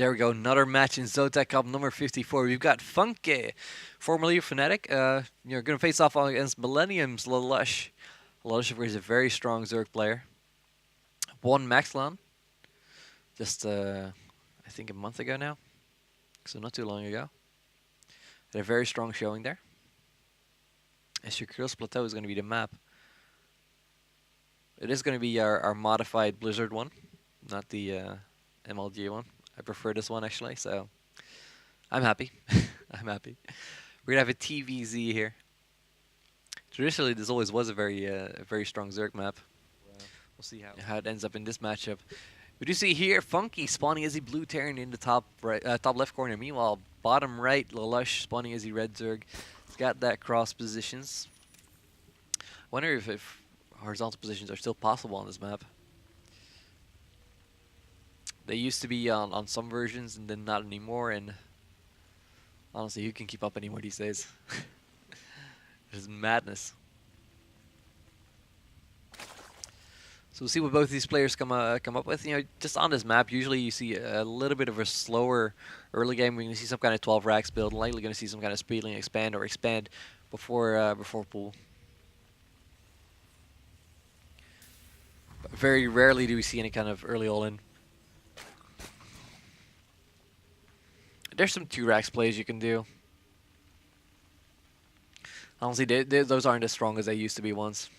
There we go, another match in Zotac Cup number 54. We've got Funkay, formerly of Fnatic. You're going to face off against Millennium's Lalush. Lalush, of course, is a very strong Zerg player. Won Maxlan just, I think, a month ago now. So not too long ago. Had a very strong showing there. SC2 Plateau is going to be the map. It is going to be our modified Blizzard one, not the MLG one. I prefer this one actually, so I'm happy. I'm happy. We're gonna have a TVZ here. Traditionally, this always was a very strong Zerg map. We'll see how it ends up in this matchup. We do see here Funkay spawning as a blue Terran in the top right, top left corner. Meanwhile, bottom right, Lalush spawning as a red Zerg. It's got that cross positions. Wonder if horizontal positions are still possible on this map. They used to be on some versions and then not anymore, and honestly, who can keep up anymore these days? It's madness. So we'll see what both of these players come up with. You know, just on this map, usually you see a little bit of a slower early game. We're going to see some kind of 12 racks build, likely going to see some kind of speedling expand or expand before pool. But very rarely do we see any kind of early all-in. There's some 2 racks plays you can do. Honestly, those aren't as strong as they used to be once.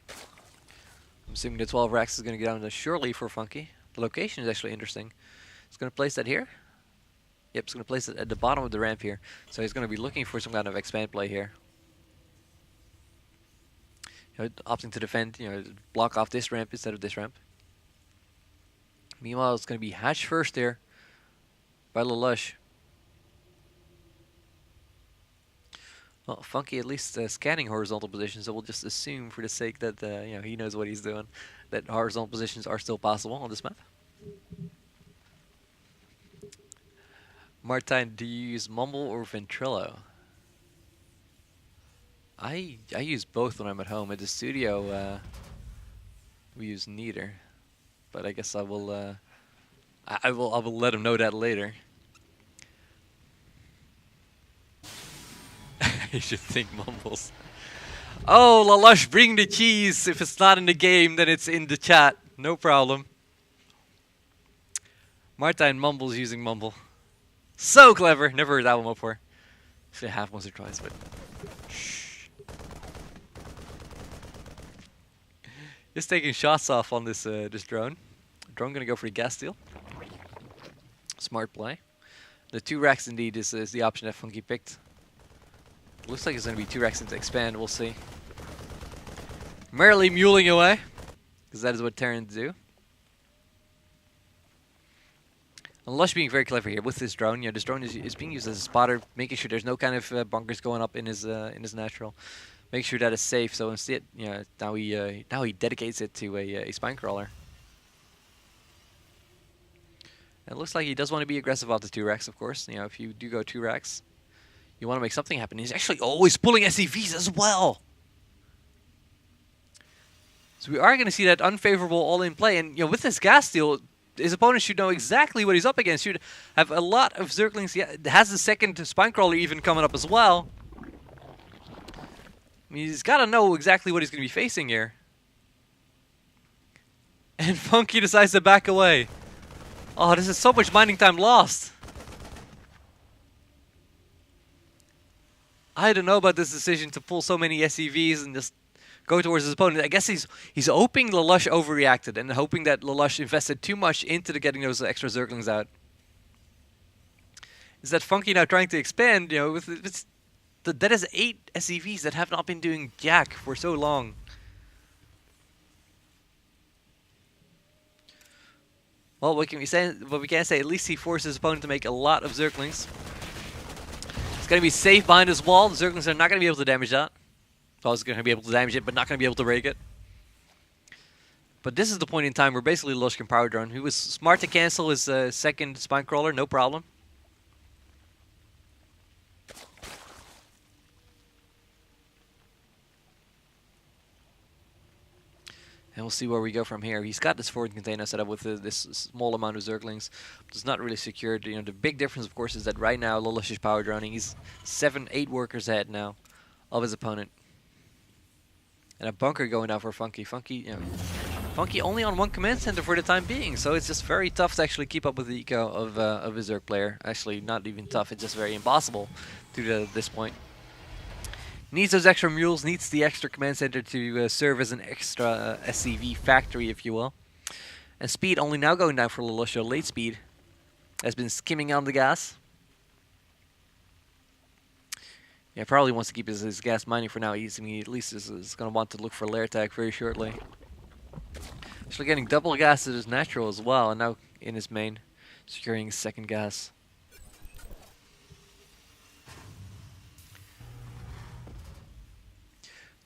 I'm assuming the 12 racks is going to get down to surely for Funkay. The location is actually interesting. It's going to place that here. Yep, it's going to place it at the bottom of the ramp here. So he's going to be looking for some kind of expand play here. You know, opting to defend, you know, block off this ramp instead of this ramp. Meanwhile, it's going to be hatched first there by Lalush. Well, Funkay at least scanning horizontal positions, so we'll just assume for the sake that you know, he knows what he's doing, that horizontal positions are still possible on this map. Martijn, do you use Mumble or Ventrilo? I use both when I'm at home. At the studio, we use neither. But I guess I will I will let him know that later. You should think Mumbles. Oh, Lalush, bring the cheese. If it's not in the game, then it's in the chat. No problem. Martijn Mumbles using Mumble. So clever. Never heard that one before. Actually, I have once or twice, but shh. Just taking shots off on this this drone. Drone gonna go for the gas steal. Smart play. The 2 racks indeed is the option that Funkay picked. Looks like it's going to be 2 racks into expand, we'll see. Merrily muling away, because that is what Terrans do. And Lush being very clever here with this drone. You know, this drone is being used as a spotter, making sure there's no kind of bunkers going up in his natural. Make sure that it's safe. So instead, you know, now he dedicates it to a spine crawler. And it looks like he does want to be aggressive off the 2 racks, of course. You know, if you do go 2 racks, you want to make something happen. He's actually always pulling SCVs as well. So we are going to see that unfavorable all-in play. And you know, with this gas steal, his opponent should know exactly what he's up against. Should have a lot of Zerglings. He has the second spine crawler even coming up as well. I mean, he's got to know exactly what he's going to be facing here. And Funkay decides to back away. Oh, this is so much mining time lost. I don't know about this decision to pull so many SCVs and just go towards his opponent. I guess he's hoping Lalush overreacted and hoping that Lalush invested too much into getting those extra Zerglings out. Is that Funkay now trying to expand? You know, that is 8 SCVs that have not been doing jack for so long. Well, what can we say? What we can say, at least he forced his opponent to make a lot of Zerglings. Going to be safe behind his wall. The Zerglings are not going to be able to damage that. Well, he's going to be able to damage it, but not going to be able to rake it. But this is the point in time where basically Lush can power drone. He was smart to cancel his second spine crawler, no problem. And we'll see where we go from here. He's got this forward container set up with this small amount of Zerglings. It's not really secured. You know, the big difference, of course, is that right now Lalush is power droning. He's 7-8 workers ahead now of his opponent. And a bunker going down for Funkay. Funky only on one command center for the time being, so it's just very tough to actually keep up with the eco of his Zerg player. Actually, not even tough, it's just very impossible to this point. Needs those extra mules, needs the extra command center to serve as an extra SCV factory, if you will. And speed only now going down for Lalush. Late speed has been skimming on the gas. Yeah, probably wants to keep his gas mining for now. At least is going to want to look for lair tag very shortly. Actually getting double gas at his natural as well, and now in his main, securing his second gas.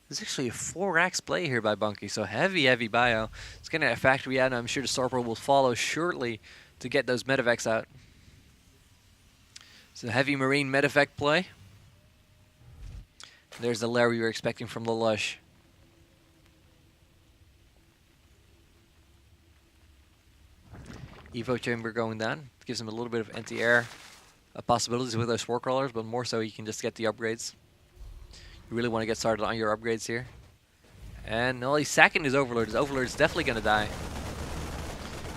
There's actually a 4-axe play here by Bunky, so heavy bio. It's getting a factory out, and I'm sure the Starpro will follow shortly to get those medevacs out. It's a heavy marine medevac play. There's the lair we were expecting from Lalush. Evo chamber going down. Gives him a little bit of anti-air possibilities with those 4 crawlers, but more so he can just get the upgrades. You really want to get started on your upgrades here. And well, he's sacking his Overlord. His Overlord's definitely going to die.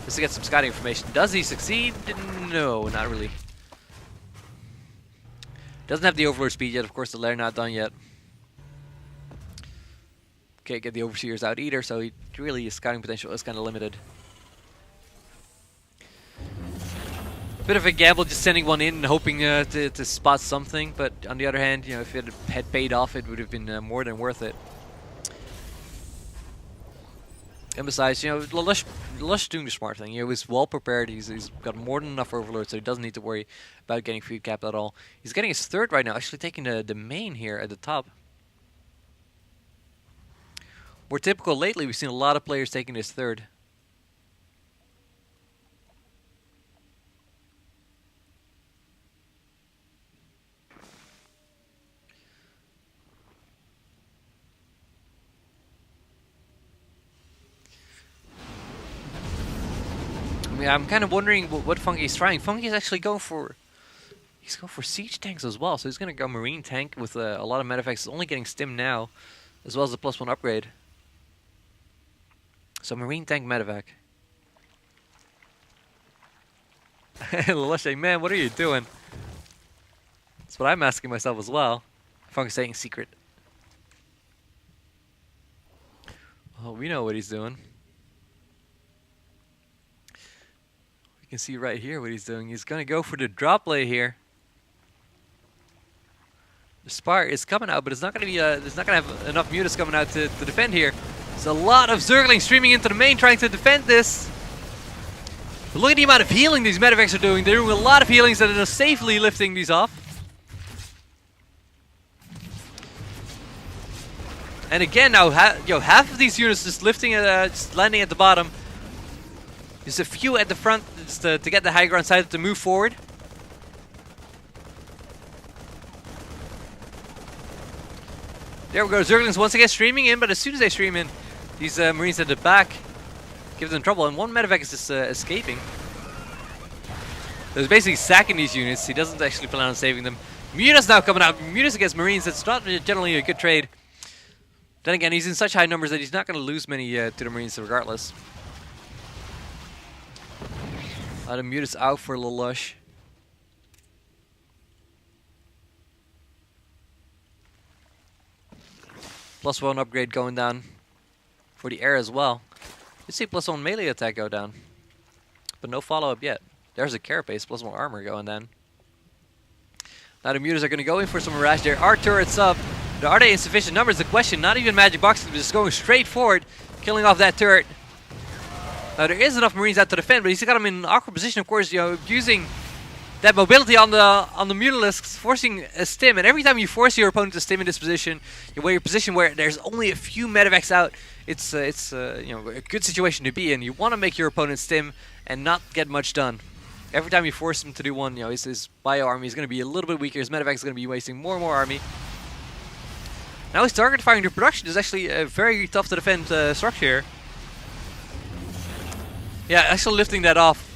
Just to get some scouting information. Does he succeed? No, not really. Doesn't have the Overlord speed yet. Of course, the lair not done yet. Can't get the Overseers out either, so his scouting potential is kind of limited. Bit of a gamble just sending one in and hoping to spot something, but on the other hand, you know, if it had paid off, it would have been more than worth it. And besides, you know, Lalush doing the smart thing. You know, he's well prepared. He's got more than enough Overlord, so he doesn't need to worry about getting food capped at all. He's getting his 3rd right now, actually taking the main here at the top. More typical lately, we've seen a lot of players taking his 3rd. Yeah, I'm kind of wondering what Funkay's trying. Funkay's actually going for... He's going for siege tanks as well, so he's going to go marine tank with a lot of medevacs. He's only getting stim now, as well as the +1 upgrade. So marine tank medevac. Lalush saying, man, what are you doing? That's what I'm asking myself as well. Funkay's saying secret. Well, we know what he's doing. You can see right here what he's doing. He's going to go for the drop lay here. The Spire is coming out, but it's not going to be. It's not going to have enough mutas coming out to defend here. There's a lot of Zerglings streaming into the main trying to defend this. But look at the amount of healing these medevacs are doing. They're doing a lot of healings that are safely lifting these off. And again, now half of these units just lifting, just landing at the bottom. There's a few at the front just to get the high ground side to move forward. There we go, Zerglings once again streaming in, but as soon as they stream in, these Marines at the back give them trouble, and one medevac is just escaping. So he's basically sacking these units. He doesn't actually plan on saving them. Mutas now coming out. Mutas against Marines, that's not generally a good trade. Then again, he's in such high numbers that he's not going to lose many to the Marines regardless. A lot of mutas out for Lalush. +1 upgrade going down for the air as well. You see +1 melee attack go down, but no follow-up yet. There's a carapace, +1 armor going down. Now the mutas are going to go in for some Mirage. There are turrets up. Are they in sufficient numbers? The question, not even magic boxes, just going straight forward, killing off that turret. Now there is enough Marines out to defend, but he's got them in an awkward position, of course, you know, using that mobility on the mutalisks, forcing a stim. And every time you force your opponent to stim in this position, you're in a position where there's only a few medevacs out. It's you know, a good situation to be in. You want to make your opponent stim and not get much done. Every time you force him to do one, you know, his bio army is going to be a little bit weaker. His medevac is going to be wasting more and more army. Now his target firing to production is actually a very tough to defend structure. Yeah, actually lifting that off.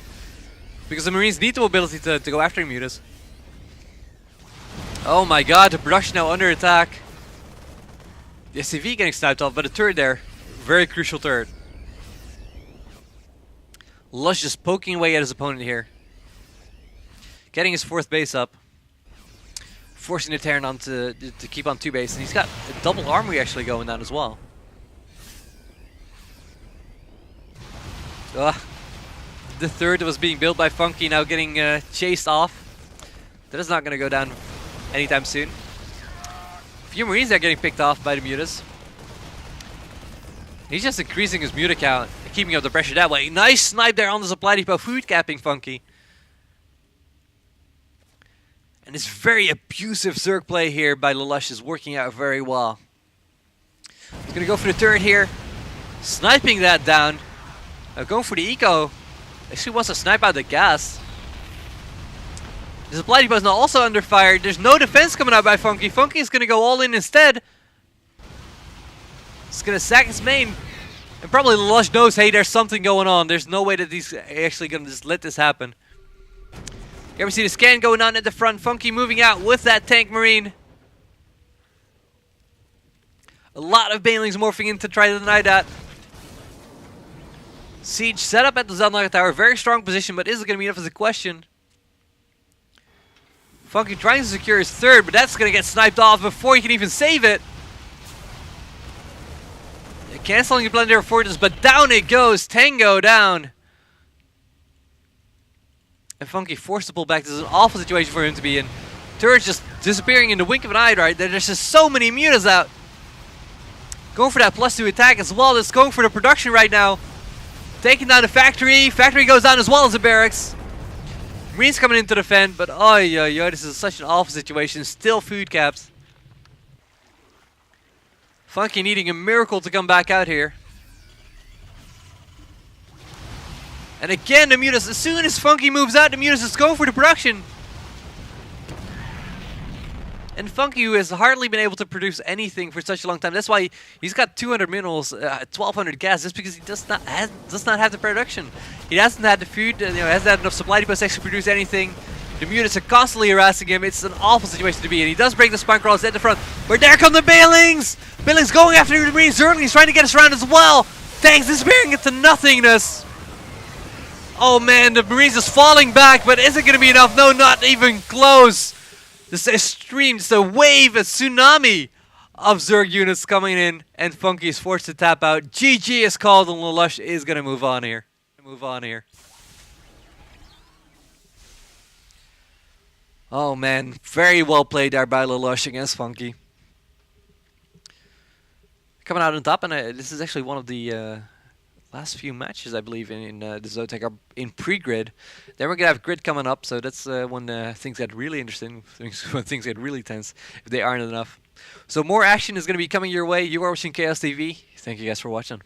Because the Marines need the mobility to go after Mutas. Oh my god, the production now under attack. The SCV getting sniped off, but a turret there. Very crucial turret. Lush just poking away at his opponent here. Getting his 4th base up. Forcing the Terran on to keep on 2 base. And he's got a double armory actually going down as well. Ugh. The 3rd that was being built by Funkay now getting chased off. That is not going to go down anytime soon. A few Marines are getting picked off by the Mutas. He's just increasing his Muta count and keeping up the pressure that way. Nice snipe there on the supply depot, food capping Funkay. And this very abusive Zerg play here by Lalush is working out very well. He's going to go for the turret here. Sniping that down. Now going for the eco. Actually wants to snipe out the gas. The supply depot is now also under fire. There's no defense coming out by Funkay. Funkay is going to go all in instead. He's going to sack his main. And probably Lalush knows, hey, there's something going on. There's no way that he's actually going to just let this happen. Here we see the scan going on at the front. Funkay moving out with that tank marine. A lot of banelings morphing in to try to deny that. Siege set up at the Zotac tower. Very strong position, but is it going to be enough as a question? Funkay trying to secure his 3rd, but that's going to get sniped off before he can even save it. Canceling the Blender Fortress, but down it goes. Tango down. And Funkay forced to pull back. This is an awful situation for him to be in. Turret's just disappearing in the wink of an eye right there. There's just so many Mutas out. Going for that +2 attack as well as going for the production right now. Taking down the factory. Factory goes down as well as the barracks. Marines coming in to defend, but this is such an awful situation. Still food capped. Funkay needing a miracle to come back out here. And again, the Mutas, as soon as Funkay moves out, the Mutas is going for the production. And Funkay, who has hardly been able to produce anything for such a long time. That's why he's got 200 minerals, 1,200 gas, just because he does not have the production. He hasn't had the food, hasn't had enough supply depots to actually produce anything. The Mutas are constantly harassing him. It's an awful situation to be in. He does break the spine crawlers at the front. But there come the Banelings! Banelings going after the Marines. Zerglings trying to get us around as well. Tanks disappearing into nothingness. Oh man, the Marines is falling back, but is it going to be enough? No, not even close. This extreme, just a wave, a tsunami of Zerg units coming in, and Funkay is forced to tap out. GG is called, and Lalush is going to move on here. Oh man, very well played there by Lalush against Funkay. Coming out on top, and this is actually one of the last few matches, I believe, in the Zotac Cup in pre-grid. Then we're going to have grid coming up, so that's when things get really interesting, when things get really tense, if they aren't enough. So more action is going to be coming your way. You are watching Kaos TV. Thank you guys for watching.